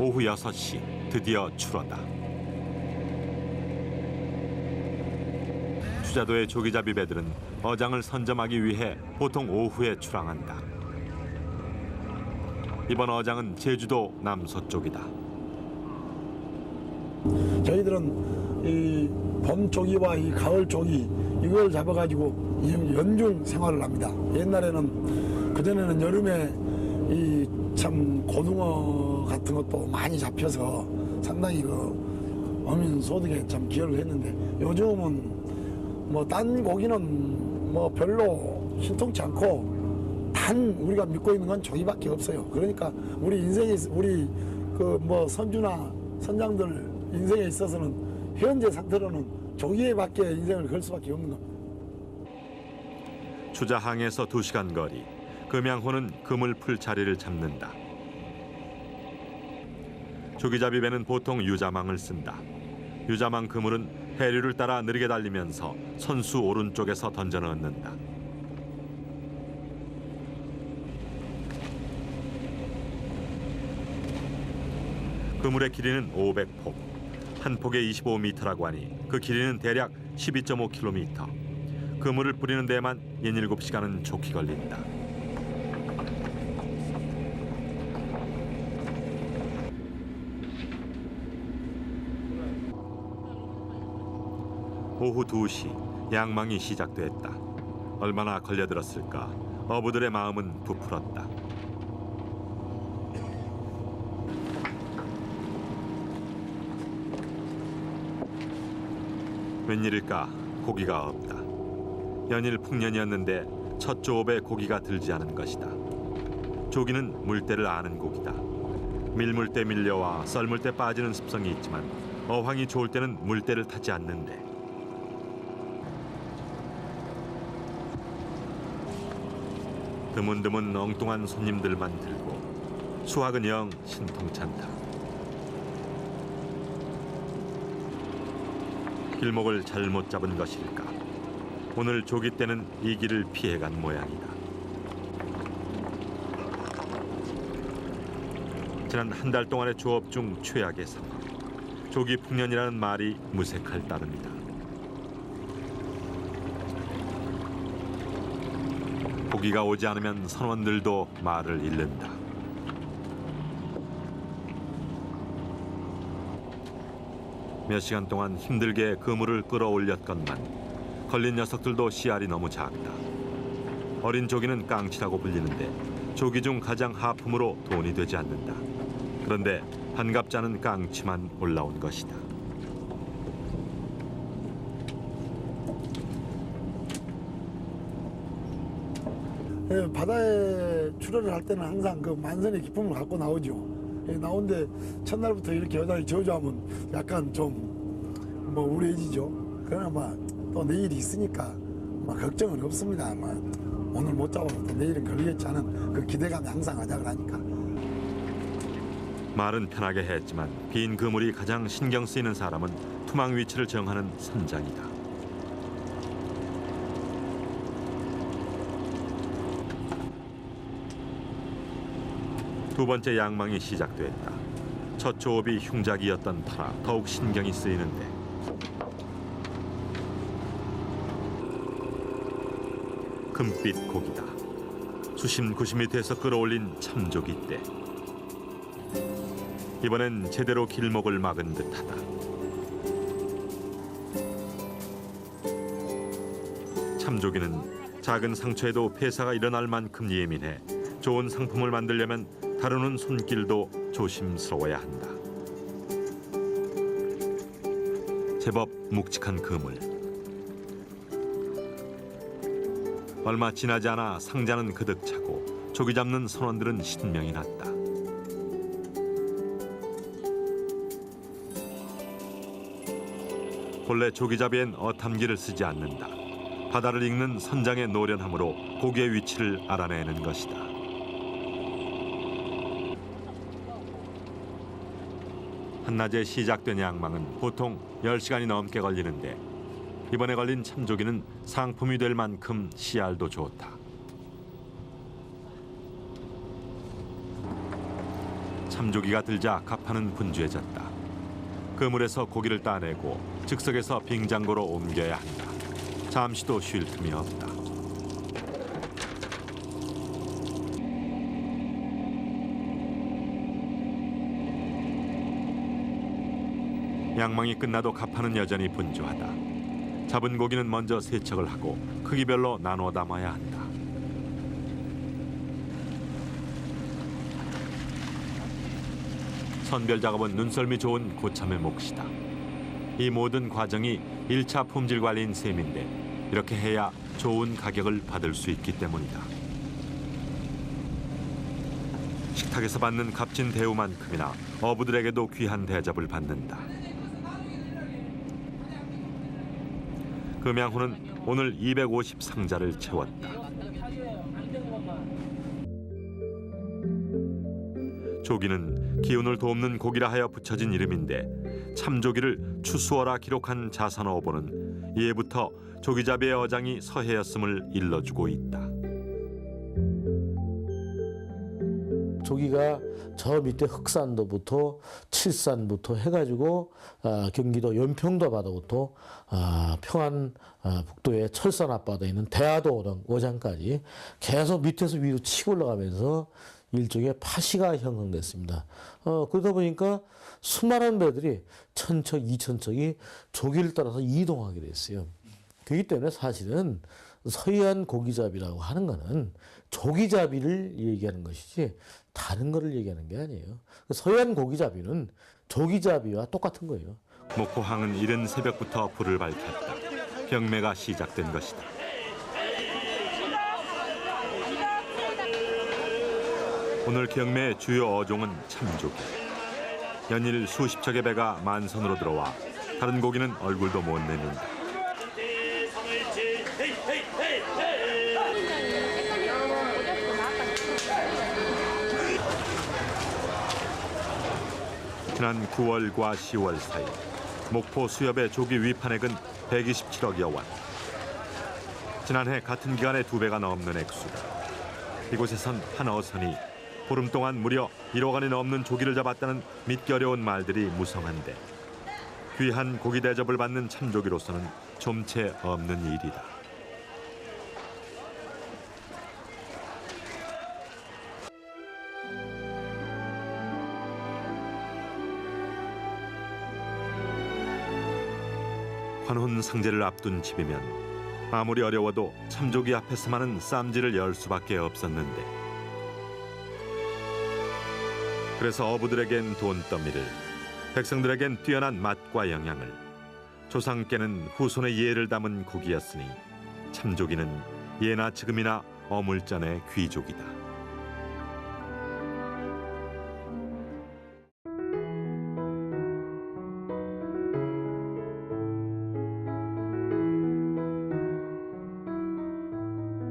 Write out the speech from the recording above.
오후 6시 드디어 출어다. 추자도의 조기잡이 배들은 어장을 선점하기 위해 보통 오후에 출항한다. 이번 어장은 제주도 남서쪽이다. 저희들은 이 봄 조기와 이 가을 조기 이걸 잡아가지고 연중 생활을 합니다. 옛날에는 그전에는 여름에 이 참 고등어 같은 것도 많이 잡혀서 상당히 그 어민 소득에 참 기여를 했는데 요즘은 뭐 딴 고기는 뭐 별로 신통치 않고 단 우리가 믿고 있는 건 조기밖에 없어요. 그러니까 우리 인생에 우리 그 뭐 선주나 선장들 인생에 있어서는 현재 상태로는 조기에밖에 인생을 걸 수밖에 없는 겁니다. 추자항에서 2시간 거리, 금양호는 그물 풀 자리를 잡는다. 조기잡이 배는 보통 유자망을 쓴다. 유자망 그물은 해류를 따라 느리게 달리면서 선수 오른쪽에서 던져 넣는다. 그물의 길이는 500폭, 한 폭에 25m라고 하니 그 길이는 대략 12.5km. 그물을 뿌리는 데에만 67시간은 좋게 걸린다. 오후 2시 양망이 시작됐다. 얼마나 걸려들었을까. 어부들의 마음은 부풀었다. 웬일일까 고기가 없다. 연일 풍년이었는데 첫 조업에 고기가 들지 않은 것이다. 조기는 물때를 아는 고기다. 밀물 때 밀려와 썰물 때 빠지는 습성이 있지만 어황이 좋을 때는 물때를 타지 않는데 드문드문 엉뚱한 손님들만 들고 수확은 영 신통찮다. 길목을 잘못 잡은 것일까? 오늘 조기 때는 이 길을 피해간 모양이다. 지난 한 달 동안의 조업 중 최악의 상황. 조기 풍년이라는 말이 무색할 따름이다. 고기가 오지 않으면 선원들도 말을 잃는다. 몇 시간 동안 힘들게 그물을 끌어올렸건만 걸린 녀석들도 씨알이 너무 작다. 어린 조기는 깡치라고 불리는데 조기 중 가장 하품으로 돈이 되지 않는다. 그런데 반갑지 않은 깡치만 올라온 것이다. 예, 바다에 출어를 할 때는 항상 그 만선의 기쁨을 갖고 나오죠. 예, 나오는데 첫날부터 이렇게 여자를 저주하면 약간 좀 뭐 우울해지죠. 그러나 또 내일이 있으니까 걱정은 없습니다. 오늘 못 잡아도 또 내일은 걸리겠지 하는 그 기대감이 항상 아작을 하니까. 말은 편하게 했지만 빈 그물이 가장 신경 쓰이는 사람은 투망 위치를 정하는 선장이다. 두 번째 양망이 시작됐다. 첫 조업이 흉작이었던 터라 더욱 신경이 쓰이는데 금빛 고기다. 수심 90m에서 끌어올린 참조기 때 이번엔 제대로 길목을 막은 듯하다. 참조기는 작은 상처에도 폐사가 일어날 만큼 예민해 좋은 상품을 만들려면 다루는 손길도 조심스러워야 한다. 제법 묵직한 그물. 얼마 지나지 않아 상자는 그득 차고 조기 잡는 선원들은 신명이 났다. 본래 조기잡이엔 어탐기를 쓰지 않는다. 바다를 읽는 선장의 노련함으로 고기의 위치를 알아내는 것이다. 한낮에 시작된 양망은 보통 10시간이 넘게 걸리는데 이번에 걸린 참조기는 상품이 될 만큼 씨알도 좋다. 참조기가 들자 갑판은 분주해졌다. 그물에서 고기를 따내고 즉석에서 빙장고로 옮겨야 한다. 잠시도 쉴 틈이 없다. 양망이 끝나도 갑판은 여전히 분주하다. 잡은 고기는 먼저 세척을 하고 크기별로 나눠 담아야 한다. 선별 작업은 눈썰미 좋은 고참의 몫이다. 이 모든 과정이 1차 품질 관리인 셈인데 이렇게 해야 좋은 가격을 받을 수 있기 때문이다. 식탁에서 받는 값진 대우만큼이나 어부들에게도 귀한 대접을 받는다. 금양호는 오늘 250상자를 채웠다. 조기는 기운을 돕는 고기라 하여 붙여진 이름인데 참조기를 추수어라 기록한 자산어보는 이해부터 조기잡이의 어장이 서해였음을 일러주고 있다. 조기가 저 밑에 흑산도부터 칠산부터 해가지고 경기도 연평도 바다부터 평안 북도의 철산 앞바다에 있는 대하도 어장까지 계속 밑에서 위로 치고 올라가면서 일종의 파시가 형성됐습니다. 그러다 보니까 수많은 배들이 1,000척, 2,000척이 조기를 따라서 이동하게 됐어요. 그렇기 때문에 사실은 서해안 고기잡이라고 하는 거는 조기잡이를 얘기하는 것이지 다른 거를 얘기하는 게 아니에요. 서해안 고기잡이는 조기잡이와 똑같은 거예요. 목포항은 이른 새벽부터 불을 밝혔다. 경매가 시작된 것이다. 오늘 경매의 주요 어종은 참조기. 연일 수십 척의 배가 만선으로 들어와 다른 고기는 얼굴도 못 내민다. 지난 9월과 10월 사이 목포 수협의 조기 위판액은 127억여 원. 지난해 같은 기간에 2배가 넘는 액수다. 이곳에선 한 어선이 보름 동안 무려 1억 원이 넘는 조기를 잡았다는 믿기 어려운 말들이 무성한데 귀한 고기 대접을 받는 참조기로서는 좀채 없는 일이다. 환혼 상제를 앞둔 집이면 아무리 어려워도 참조기 앞에서만은 쌈지를 열 수밖에 없었는데 그래서 어부들에겐 돈더미를, 백성들에겐 뛰어난 맛과 영양을, 조상께는 후손의 예를 담은 국이었으니 참조기는 예나 지금이나 어물전의 귀족이다.